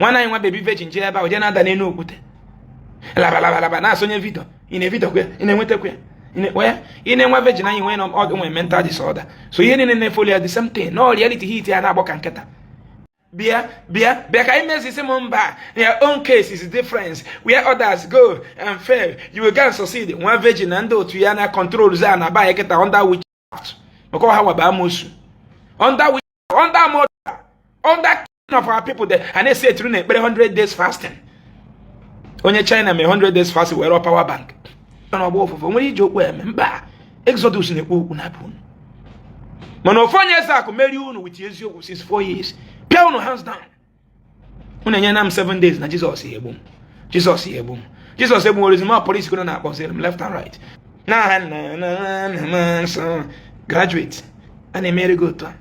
Nwana Nwababy virgin je eba o je na ada n'enu okwute. Laba na asonye video. Ine video kwe, ine nwete kwe. Ine nwa virgin anyị nwe no mental disorder. So ihe niile na-efolia the same thing. No reality hit ya na-agba ka nketa. Bia ka imezi say mba. Your own case is different. Where others go and fail, you will can succeed. One virgin and otu ya na control za na ba eketa under witchcraft. Mako ha wa ba amosu. Under of our people there, and they say through 100 days fasting. Onye China me 100 days fasting were up power bank. No bo fofo nwere ije okwu mba. Exodus na ekwu okwu na pun. Mana ofonye Ezeakuu meri unu with Ezeakuu since 4 years. Pia unu hands down. Unu nye nam 7 days na Jesus yebum. Jesus yebum orizima police kono na akpọsịrị m left and right. Na so graduate. Ana emere go to.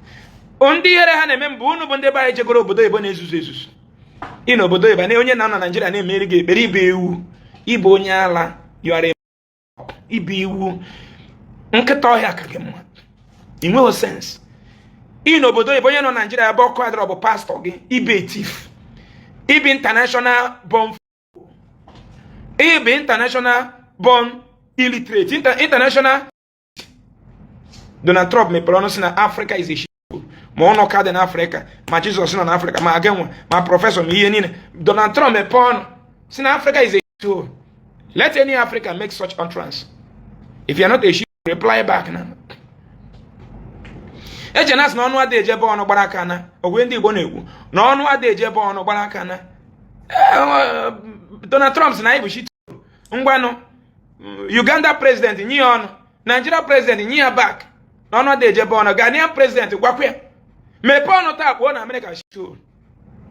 Ndị here ha na-eme mbụ unu bụ ndị ba ejegoro obodo Igbo na-ezuzu. Ị obodo Igbo na onye na Nigeria na-emeri gị ekpere ibe iwu. Ibe onye ala yọrọ ibe iwu. Nkịta ọhịa ka gị mma. Inwe sense. Ị obodo Igbo onye nọ Nigeria bụ ọkụ adịrọ bụ pastor gị ibe thief. Ibe international born. Ibe international born illiterate. International Donald Trump mepere ọnụ sị na Africa is a shit. Ma ono ka dị n'Africa, ma Jesus nọ n'Africa, ma agenwe, ma professor ma ihe niile. Donald Trump mepere ọnụ sị na Africa is a shit. Let any African make such utterance. If you are not a shit, reply back now. Ejenas na ọnụ ada ejebe ọnụ gbara aka na ogwe ndị Igbo na-ekwu na ọnụ ada ejebe ọnụ gbara aka na Donald Trump sị na anyị bụ shit. Ngwanụ Uganda president nye ọnụ, Nigeria president nye ya back. Na ọnụ ada ejebe ọnụ, Ghanaian president gwakwa ya mepe ọnụ taa kpụọ na America shit.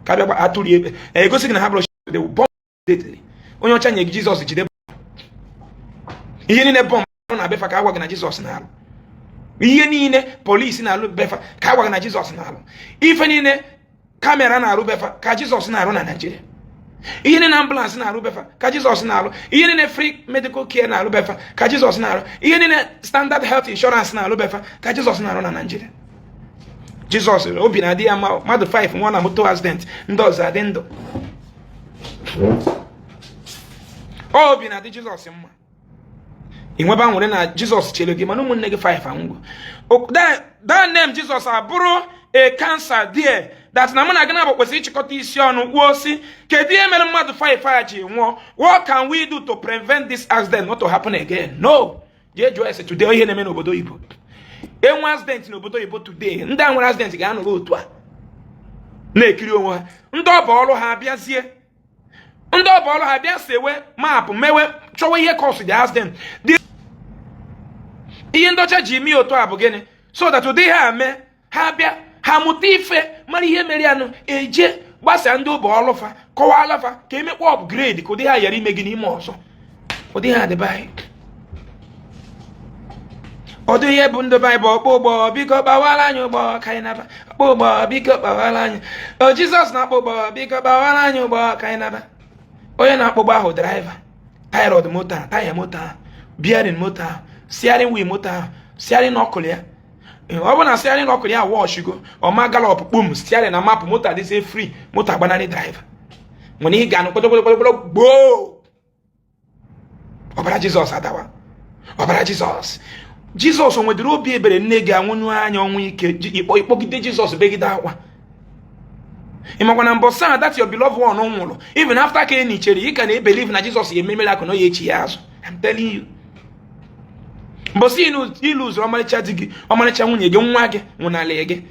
Ka bịa atụrụ ebe egosi gị na ha bụrụ shit. They will bomb deadly. Onye ọcha nye Jesus jide ihe niile bomb na befa ka agwa gị na Jesus na-alụ. Ihe niile police na-alụ befa ka agwa gị na Jesus na-alụ. Ife niile kamera na-alụ befa ka Jesus na-alụ na Nigeria. Ihe niile ambulance na-alụ befa ka Jesus na-alụ. Ihe niile free medical care na-alụ befa ka Jesus na-alụ. Ihe niile standard health insurance na-alụ befa ka Jesus na-alụ na Nigeria. Jesus obi na-adị ya mmadụ 5 nwa na moto accident ndị ọzọ adị ndụ. Obi na-adị Jesus mma. Inweba nwere na Jesus chelo gị mana ụmụnne gị 5 anwụgo. That name Jesus abụrụ a cancer there that na mụ na gị na kwesịrị ịchịkọta isi ọnụ kwuo si kedu ihe mere mmadụ 5 a ji nwụọ? What can we do to prevent this accident not to happen again? No. Jee jụọ ese today ihe na-eme n'obodo Igbo. Enwe accident n'obodo Igbo today. Ndị a nwere accident ga-anọrọ otu a na-ekiri onwe ha. Ndị ọba ọrụ ha abịazie. Ndị ọba ọrụ ha abịa sewe maapụ mewe chọwa ihe cause the accident. Ihe ndocha ji eme otu a bụ gịnị? So that ụdị ha ame ha bịa ha mụta ife mara ihe mere anụ eje gbasa ndị ọba ọrụ fa kọwala fa ka emekwa upgrade ka ụdị ha yara ime gị n'ime ọzọ. Ụdị ha adịbaghị. Ọdụ ihe bụ ndị Baịbụl ọkpọ ụgbọ biko gbawara anyị ụgbọ ka anyị naba. Ọkpọ ụgbọ biko gbawara anyị. O Jizọs na-akpọ ụgbọ biko gbawara anyị ụgbọ ka anyị naba. Onye na-akpọ ụgbọ ahụ driver, tyrod moto, taya moto, bearing moto, steering wheel moto, steering knuckle ya. Ọ bụ na steering knuckle ya wash go, ọ ma gallop kpum, steering na map moto dị say free, moto agbanarị driver. Nwere ihe ga-anụ kpọtọkpọtọkpọtọ gboo. Ọbara Jizọs adawa. Ọbara Jizọs. Jizọs nwedịrị obi ebere nne gị anwụnụ anya ọnwụ ike ịkpọgide Jizọs begide akwa. Imagine mbosa that your beloved one nwụrụ. Even after ka ị chere you can believe na Jesus ya ememela akụ na ya echi ya azụ. I'm telling you. Mbosi iluzuru ọmarịcha di gị, ọmarịcha nwunye gị, nwa gị nwụnala gị.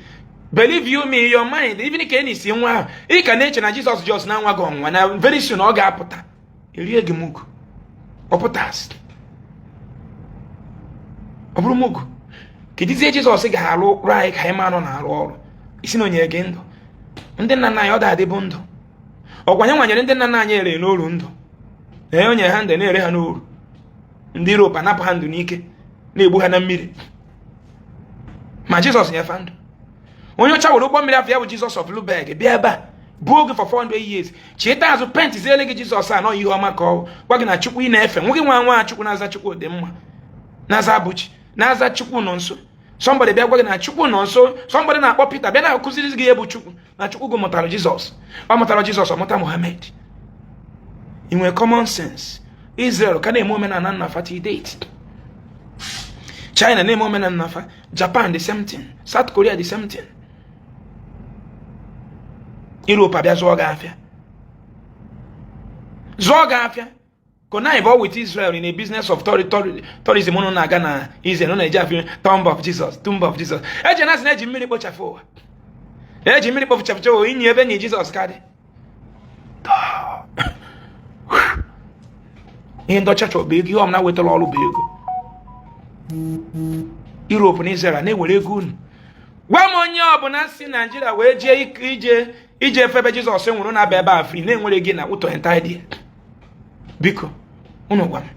Believe you me in your mind, even ka ị si nwa ahụ, ị ka na-eche na Jesus just na nwa gị ọnwa na very soon ọ ga-apụta. Erie gị mugu. Ọ pụtas. Ọ bụrụ mugu. Kedizie Jesus ga-alụ right ka ịma nọ na-arụ ọrụ. Isi na onye gị ndụ. Ndị nna nna anyị ọ da-adịbụ ndụ. Ọkwanye nwanyere ndị nna nna anyị ere n'oru ndụ. Onye ha ndị na-ere ha n'oru. Ndị Europe anapụ ha ndụ n'ike na-egbu ha na mmiri. Ma Jizọs nyefa ndụ. Onye ọcha were ụgbọ mmiri afọ ya bụ Jizọs of Lubeck bịa ebe a buo gị for 400 years. Cheta azụ pentiziele gị Jizọs a nọ ihe ọma ka ọ gwa gị na Chukwu ị na-efe nwoke nwa Chukwu na-aza Chukwu dị mma. Na-aza abụchi, na-aza Chukwu nọ nso. somebody bịa gwa gị na Chukwu nọ nso, somebody na-akpọ Peter bịa na-akụziri gị ebu Chukwu, na Chukwu gị mụtara Jizọs, ọ mụtara Jizọs, ọ mụta Muhammad. I nwere common sense. Israel ka na-eme omenala nnafa till date. China na-eme omenala nnafa, Japan the same thing, South Korea the same thing. Europe abịa zụọ gị afịa. Zụọ gị afịa. Connive with Israel in a business of tourism. No na Ghana Israel no na eji afịa tomb of Jesus, tomb of Jesus. Eje na eji mmiri kpochafụ ụwa. Eji mmiri kpochafụ ụwa inyi ebe ni Jesus ka dị. Ihe ndị ọcha chọrọ bụ ego, ihe ọm na-wetara ọrụ bụ ego. Europe na Israel na-ewere ego unu. Gwa m onye ọbụla si Nigeria wee jee ije efebe Jizọs nwụrụ na-abịa ebe a free na-enwere gị na ụtọ entire. Biko, unu gwa m.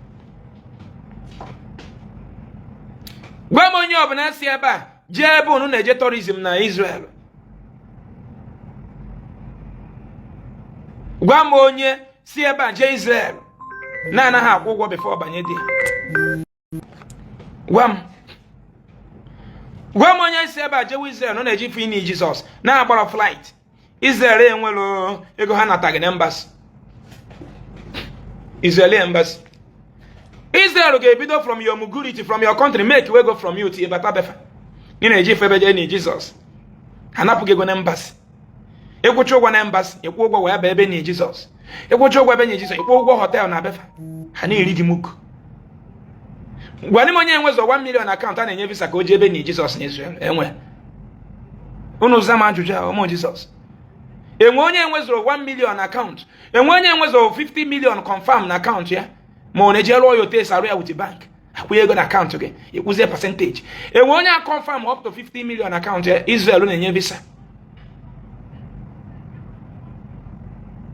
Gwa m onye ọbụla si ebe a jee ebe unu na-eje tourism na Israel. Gwa m onye si ebe a jee Israel na-anaghị akwụ ụgwọ before banye di. Gwa m onye si ebe a jewe Israel nọ na-eji fini Jizọs na-agbara flight. Israel enwere ego ha nataghị na embassy. Israeli embassy. Israel ga-ebido from your mugurity, from your country, make we go from you to Ebata Befa. Ị na-eji febe ni Jizọs. Ha napụghị ego na embassy. Ịkwụcha ụgwọ na embassy, ịkwụ ụgwọ wee bịa ebe ni Jizọs. Ịkwụcha ụgwọ ebe ni Jizọs, ịkwụ ụgwọ hotel na Befa. Ha na-eri gị muku. Gwa m onye enwezo 1 million account a na-enye visa ka o jee ebe ni Jizọs na Israel. Enwe. Unu zama ajụjụ a ụmụ Jizọs. Enwe onye enwezoro 1 million account. Enwe onye enwezoro 50 million confirm na account ya. Ma ọ na-eje rụọ yote sarụ ya with the bank. Akwụnye ego na account gị. Ịkwụzie percentage. Enwe onye confirm up to 50 million account ya. Israel na-enye visa.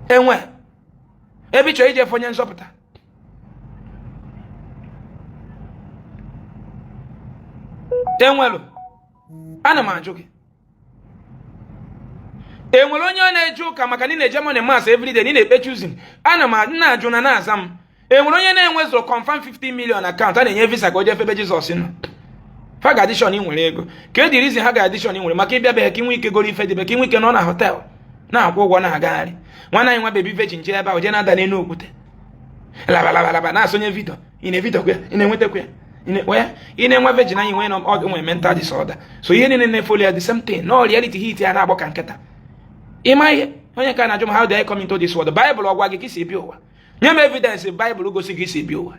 Enwe. Ebe chọrọ ije fonye nzọpụta. Enwelu. Ana m ajụ gị. Enwere onye ọ na-eje ụka maka na na-eje money mass every day, na-ekpe choosing. Ana m na-ajụ na na-aza m. Enwere onye na-enwezo confirm 50 million account a na-enye visa ka o jee febe Jizọs nọ. Ha ga-addition ị nwere ego. Ka edi reason ha ga-addition ị nwere maka ịbịa be ka inwe ike goro ife dịbe ka inwe ike nọ na hotel na-akwụ ụgwọ na-agagharị. Nwana anyị Nwababy virgin jee ebe ahụ jee na-ada n'elu okwute. Labalaba na-asonye video. Ị na-evideo kwa, ị na-enwetakwa ya. Ị na-enwe virgin anyị nwee mental disorder. So ihe niile na-efoli ya the same thing. No reality hit ya na-agbọ ka nkịta. Ịma ihe onye ka na-ajụ m how do I come into this world? Bible ọgwa gị ka isi ebi ụwa. Nye m evidence Bible gosi gị isi ebi ụwa.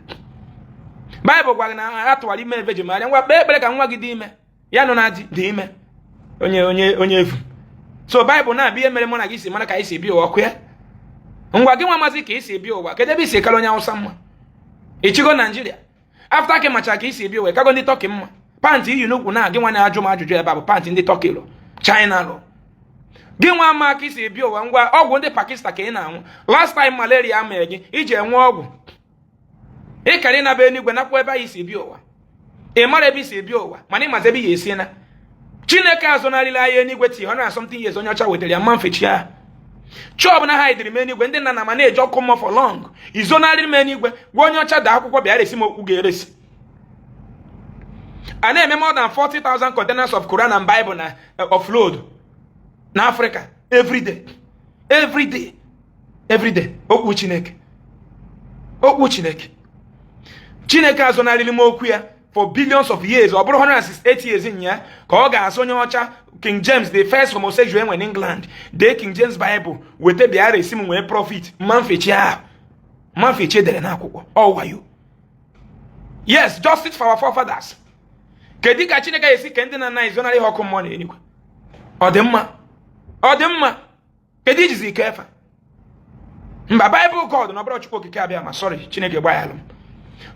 Bible gwa gị na atụwara ime virgin Maria ngwa kpee ekpere ka nwa gị dị ime. Ya nọ na dị ime. Onye efu. So Bible na-abịa ihe mere mụ na gị isi mara ka isi ebi ụwa ọkụ ya. Ngwa gị nwa mazi ka isi ebi ụwa. Kedu ebe isi ekara onye Hausa mma? Ichigo Nigeria. After ka macha ka isi ebi ụwa, kago ndị Turkey mma. Pant iyi n'ukwu na gị nwa na-ajụ m ajụjụ ebe a bụ pant ndị Turkey lụ. China lụ. Gị nwa ama ka isi ebi ụwa ngwa ọgwụ ndị Pakistan ka ị na-anwụ. Last time malaria mere gị iji enwe ọgwụ. Ị karị na be eluigwe nakwa ebe isi ebi ụwa. Ị mara ebe isi ebi ụwa mana ị mazi ebe ya esi na. Chineke azụnarịla anyị eluigwe ti 100 something years onye ọcha wetara ya mma mfechi ya. Chọọ na ha idiri m eluigwe ndị nna na ma na-eji ọkụ mmụọ for long. Izonarịrị m eluigwe gwa onye ọcha da akwụkwọ bịa resi m okwu ga-eresi. A na-eme more than 40,000 containers of Quran and Bible na offload na Africa every day. Okwu Chineke. Chineke azụnarịrị m okwu ya for billions of years. Ọ bụrụ 168 years nya ka ọ ga-asụ onye ọcha King James the first homosexual in England. The King James Bible wete bịa resi m nwee profit. Manfechi dere na akwụkwọ. All wayo. Yes, justice for our forefathers. Kedu ka Chineke esi ke ndị na izonarị ha ọkụ mmụọ na eluigwe? Ọ dị mma. Kedu ijizi ike efa? Mba Bible God na ọbụrụ Chukwu okike abịa ma sorry Chineke gbanyalụ m.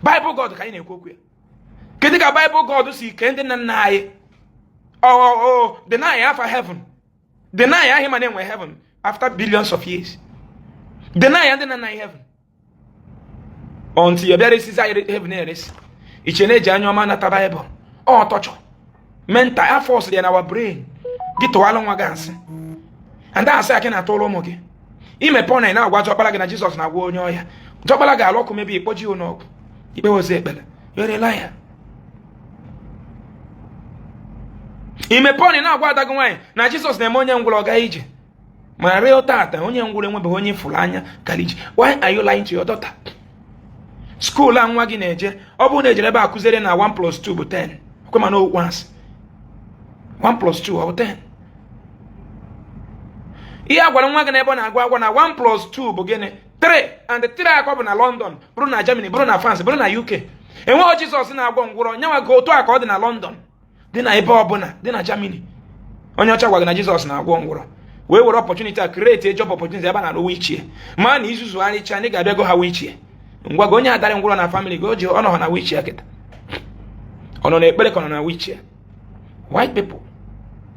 Bible God ka anyị na-ekwu okwu ya. Kedu ka Bible God si ike ndị nna anyị? Deny after heaven. Deny ahụ ma na-enwe heaven after billions of years. Deny ndị nna anyị heaven. Until you bịara esizi anyị heaven eresi. Iche na-eji anya ọma nata Bible. Ọ tọchọ. Mental air force dị na our brain. Gị tụwalụ nwa gị asị. And asị aka na-atụrụ ụmụ gị. Imepe ọna ị na-agwa Jọkpara gị na Jizọs na-agwa onye ọhịa. Jọkpara ga-alụ ọkụ mebi ikpoji ụnọgwụ. Ikpe ozi ekpere. You're a liar. imeponi na agwa adago nwanyị na Jesus na-eme onye ngwụrụ ọga ije ma rịọ tata onye ngwụrụ enwebeghị onye fụrụ anya kaliji. Why are you lying to your daughter? School a nwa gị na-eje ọ bụrụ na ejere ebe a kụziere na 1 plus 2 bụ 10 kwema na once 1 plus 2 ọ bụ 10. ihe agwara nwa gị na ebe ọ na-agwa agwa na 1 plus 2 bụ gịnị 3 and 3 akọ bụ na London bụrụ na Germany bụrụ na France bụrụ na UK. enweghị Jizọs na-agwọ ngwụrọ nyanwa gị otu a ka ọ dị na London dị na ebe ọbụla dị na Germany. onye ọcha gwa gị na Jizọs na-agwọ ngwụrọ wee were opportunity a create a job opportunity ebe a na-arụ wichie ma na izuzugharịcha ndị ga-abịa go ha wichie. ngwa gị onye adarị ngwụrọ na family gị o ji ọnọ na wichie kịta ọ nọ n'ekpere ka ọ nọ na wichie. White people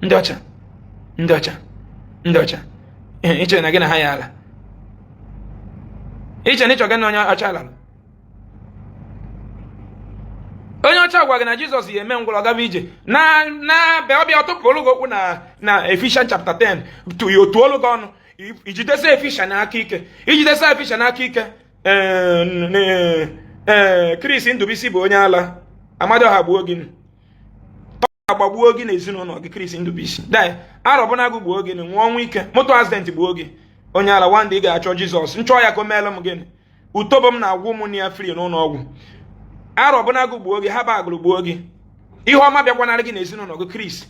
ndị ọcha ndị ọcha ndị ọcha iche na gị na ha ya ala iche na ịchọ gị na onye ọcha ala. onye ọcha gwa gị na Jizọs ya eme ngwụrọ gaba ije na ọbịa ọtụpụrụ gị okwu na Ephesians chapter 10 otuolu gị ọnụ ijidesa Ephesians n'aka ike ijidesa Ephesians n'aka ike. Chris Ndubisi bụ onye ala Amadioha gbuo gị agbagbuo gị na ezinụlọ gị. Chris Ndubisi dai arọbụnagụ gbuo gị nwụọ ọnwụ ike moto accident gbuo gị. onye ala wanda ị ga-achọ Jizọs nchọ ya ka o meela m gịnị utobo m na-agwụ ụmụnne ya free n'ụlọ ọgwụ. arọbụnagụ gbuo gị ha bagụrụ gbuo gị. ihe ọma bịakwanarị gị na ezinụlọ gị. Chris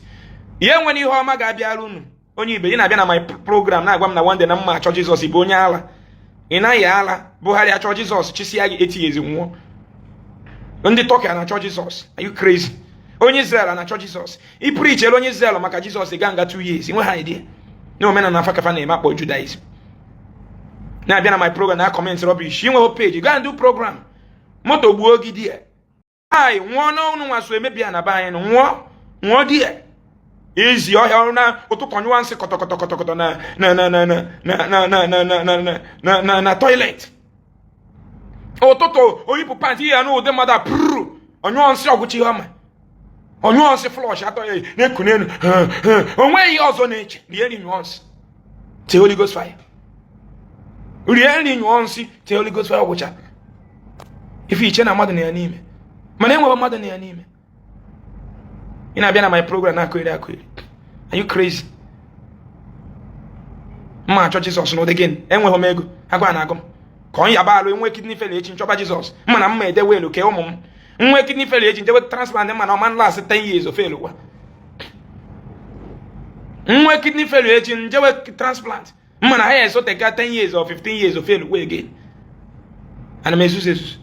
ihe nwere ihe ọma ga-abịara unu. onye ibe ị na-abịa na my program na-agwa m na wande na mma achọ Jizọs bụ onye ala ị naghị ala Buhari achọ Jizọs chisia gị etighị nwụọ. ndị Turkey na-achọ Jizọs. Are you crazy? onye Israel na-achọ Jizọs. ị preachela onye Israel maka Jizọs ga nga 2 years nwe ha idea na omenala na afakafa na-eme akpọ Judaism. na-abịa na my program na comment rubbish inweghị page gaa do program moto gbuo gị die anyị nwụọ n'ọnụ nwa so emebia na be anyị nwụọ die izi ọhịa ọrụ na ụtụtụ nyụwa nsị kọtọkọtọkọtọ na toilet. ụtụtụ oyipụ pant ihe ya na ụdị mmadụ apụrụ onyụọ nsị ọgwụchi ihe ọma onyụọ nsị flush atọ ya na-eku n'elu onweghị ihe ọzọ na-eche rie nri nyụọ nsị te Holy Ghost fire rie nri nyụọ nsị te Holy Ghost fire ọgwụcha. ife iche na mmadụ na ya n'ime mana enweghị mmadụ na ya n'ime. ị na-abịa na my program na-akụghịrị akụghịrị. Are you crazy? mma achọ Jizọs n'ụdị gịnị enweghị m ego agwa na agụ m ka onye yaba alụ enwe kidney failure echi nchọba Jizọs mma na mma edewe elu ke ụmụ m nwe kidney failure echi njewe transplant mma na ọma last 10 years of failure kwa. nwe kidney failure echi njewe transplant mma na ha ya esoteka 10 years or 15 years of failure again. ana m ezuzu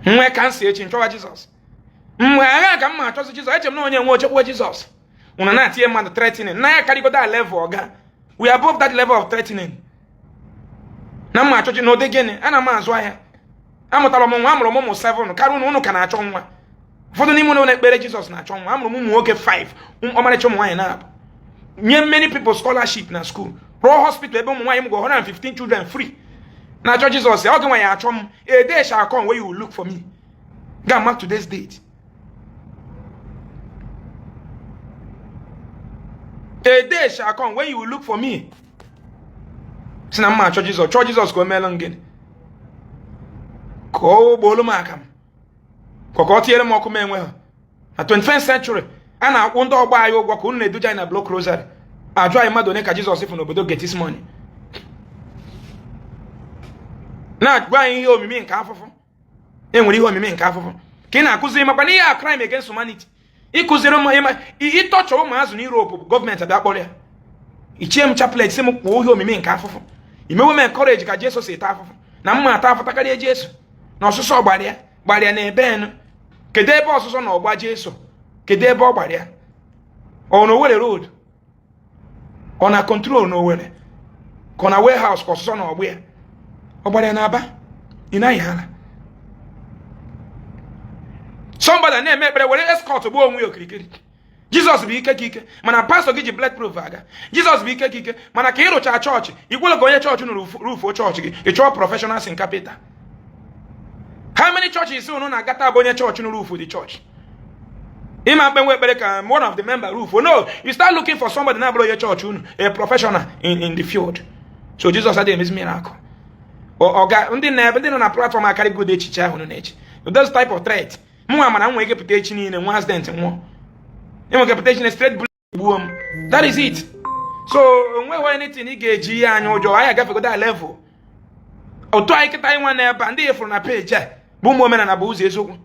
nwe cancer echi nchọba Jizọs. mgbe agha ka mma achọzi Jizọs eche m na onye nwe ochekwa Jizọs ụna na-atinye mmadụ threatening na ya karịgoda level ọga. we are above that level of threatening. na mma achọchi n'ụdị gịnị ana m azụ ahịa amụtara m nwa amụrụ m ụmụ 7 karịa unu ka na-achọ nwa. ụfọdụ n'ime unu na-ekpere Jizọs na-achọ nwa amụrụ m ụmụ nwoke 5 ọmarịcha ụmụ nwaanyị na-abụ nye many people scholarship na school rụọ hospital ebe ụmụ nwaanyị m gwa 115 children free na-achọ Jizọs. ọ gị nwa ya achọ m a day shall come where you will look for me. ga mark today's date. A day shall come when you will look for me. Si na mma achọ Jizọs chọọ Jizọs ka o meela m gịnị ka o gboolu m aka m ka ọ tinyere m ọkụ m enweghị. na 21st century a na-akwụ ndị ọgbọ anyị ụgwọ ka unu na-eduja anyị na block rosary ajụ anyị mmadụ one ka Jizọs fụ n'obodo Gethsemane na-agwa anyị ihe omimi nke afụfụ. enwere ihe omimi nke afụfụ ka ị na-akụziri makwa na ihe a crime against humanity. ịkụziri ịtọchọ ụmụazụ na Europe gọọmenti abịa kpọrọ ya ichie m chaplet si m kpụọ ihe omimi nke afụfụ. imewe m encourage ka Jesu si taa afụfụ na mma ata afụta karịa Jesu na ọsụsọ gbarịa na ebe enu. kedu ebe ọsụsọ na ọgba Jesu kedu ebe ọ gbarịa ọ na Owerri road ọ na control na Owerri ka ọ na warehouse ka ọsụsọ na ọgba ya ọ gbarịa na Aba ị naghị ala. somebody na-eme ekpere were escort gbuo onwe ya okirikiri. Jizọs bụ ike ka ike mana pastọ gị ji bulletproof aga. Jizọs bụ ike ka ike mana ka ị rụchaa chọọchị igwele ka onye chọọchị unu rufuo chọọchị gị ị chọọ professionals in capital. how many churches unu na-agata bụ onye chọọchị unu rufuo the church. ịma mkpe nwe ekpere ka one of the member rufuo. no, you start looking for somebody na-abụrụ onye chọọchị unu a professional in the field. so Jizọs adịghị emezi miracle. ndị nọ na platform akarị good echiche ahụ na-eche those type of threat. mụnwa mana m nwee gepụta echi niile nwa accident nwụọ Imo reputation is straight boom. That is it. So when anything he get G and Ojo, I got to go that level. Or try to time one there, and they from a page. Boom woman and abuse is so.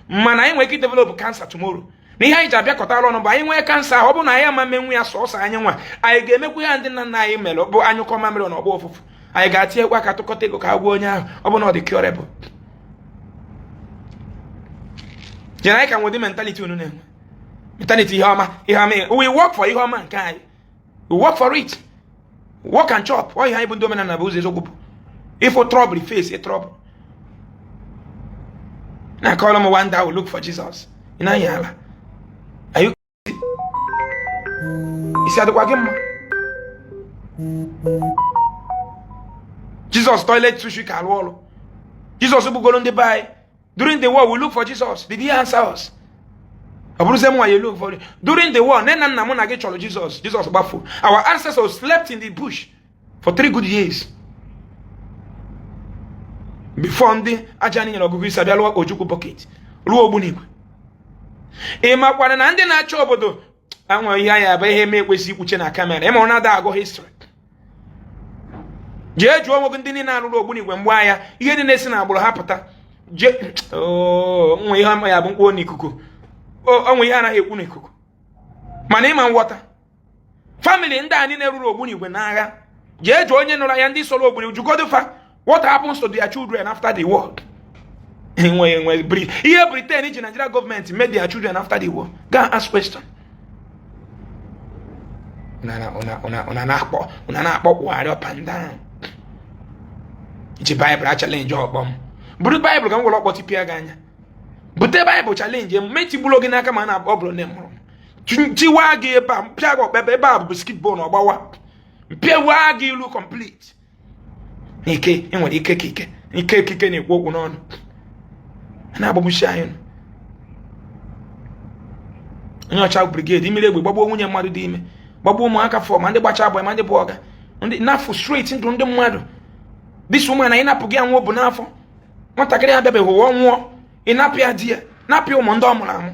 Man, I ain't develop cancer tomorrow. Ni hai jabia kotalo no ba inwe cancer obo na ya ma menwu ya so sa anyenwa ai ga emekwu ya ndi na na imelo bo anyu koma mere no obo ofufu ai ga tie kwa ka tokota ego ka gwo onya obo na the curable jena ka nwodi mentality unu na mentality ihama we work for ihama nkai we work for it work and chop why ha ibu ndo mena na buze zogupu if for trouble face a trouble na call them one day will look for Jesus ina yala. Are you? He said, Jesus toilet sushi kalwolo. Jesus will go on the by. During the war, we look for Jesus. Did he answer us? You look for it. During the war, Jesus. Jesus baffled. Our ancestors slept in the bush for 3 good years. Before the Ajani and Ogubi Sabialo Ojuku pocket. Luo Bunibu. Ema kwa na ndị na-achọ obodo anwa ihe anya bụ ihe mekwesị ikwuche na kamera ema ona da agụ history je jụọ nwoke ndị niile na-arụrụ Ogbunigwe mgbe anya ihe dị na-esi na agbụrụ ha pụta je nwe ihe ama ya bụ mkpụrụ n'ikuku onwe ihe anaghị ekwu n'ikuku mana ịma nghọta family ndị a niile rụrụ Ogbunigwe n'agha je jụọ onye nụrụ ya ndị soro Ogbunigwe jugodu fa what happens to their children after the war. Here Britain, Nigeria government made their children after the war. Go and ask question. Una wari up and down. It's a Bible challenge your bomb. But the Bible can go up what you ganya. But the Bible challenge you make you blog in a man of oblo nemo. Chiwagi bam, piago bebe bab biscuit bone or bawa. Piawagi look complete. Nike, and what he kike. Nike kicking it walk on. Na abu mushayin onye ọcha brigade imile egbe gbagbo nwunye mmadụ dị ime gbagbo ụmụaka fọm ndị gbacha abụọ ma ndị bụ ọga ndị na frustrate ndụ ndị mmadụ this woman na ịnapụ gị anwụ bụ n'afọ nwatakịrị abịabeghị ụwa nwụọ ịnapịa di ya napịa ụmụ ndị ọ mụrụ amụ